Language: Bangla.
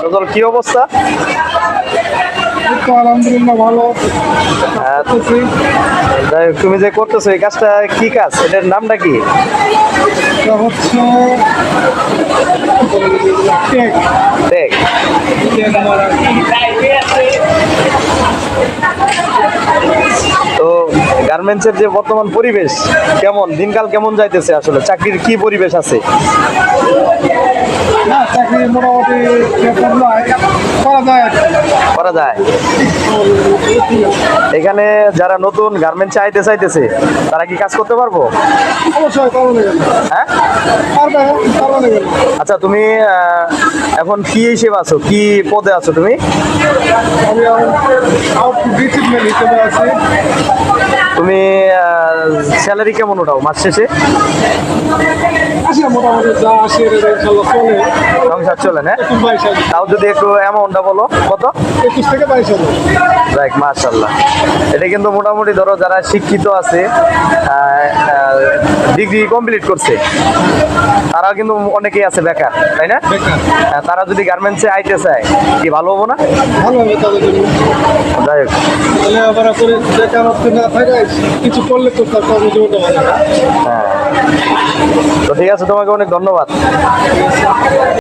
সজল কি অবস্থা? আলহামদুলিল্লাহ ভালো। যাই হোক, তুমি যে করতেছো এই কাজটা কি কাজ, এটার নামটা কি? এটা হচ্ছে কেক। দেখ, কেক মারা। তো গার্মেন্টসের যে বর্তমান পরিবেশ কেমন, দিনকাল কেমন যাইতেছে, আসলে চাকরির কি পরিবেশ আছে? না, চাকরি মোটামুটি করা যায় আর কি। করা যায়। এখানে যারা নতুন গার্মেন্টস চাইতেছে তারা কি কাজ করতে পারবো? অবশ্যই পারবো না কেন? হ্যাঁ, পারবে, পারবো না কেন? আচ্ছা তুমি এখন কি হিসেবে আছো, কি পদে আছো তুমি? আমি আউট ডিসিপ্লিন হিসেবে আছি। তুমি স্যালারি কেমন ওঠাও মাস শেষে? আসি মোটামুটি যা আসি ইনশাল্লাহ চলে। সংসার চলে না? 21-22 তাও যদি একটু অ্যামাউন্টটা বলো কত? 21 থেকে 22 যাক, মাশাআল্লাহ। এটা কিন্তু মোটামুটি ধরো যারা শিক্ষিত আছে, ডিগ্রি কমপ্লিট করছে, তারাও কিন্তু অনেকেই আছে বেকার, তাই না? তারা যদি গার্মেন্টসে আইতে চায় কি ভালো হবো না? ভালো হবে তাদের জন্য। যাই হোক, লেখাপড়া করে বেকারত্ব না থাকে, কিছু করলে তো তার কর্মজীবনটা ভালো হবে। হ্যাঁ, তো ঠিক আছে, তোমাকে অনেক ধন্যবাদ।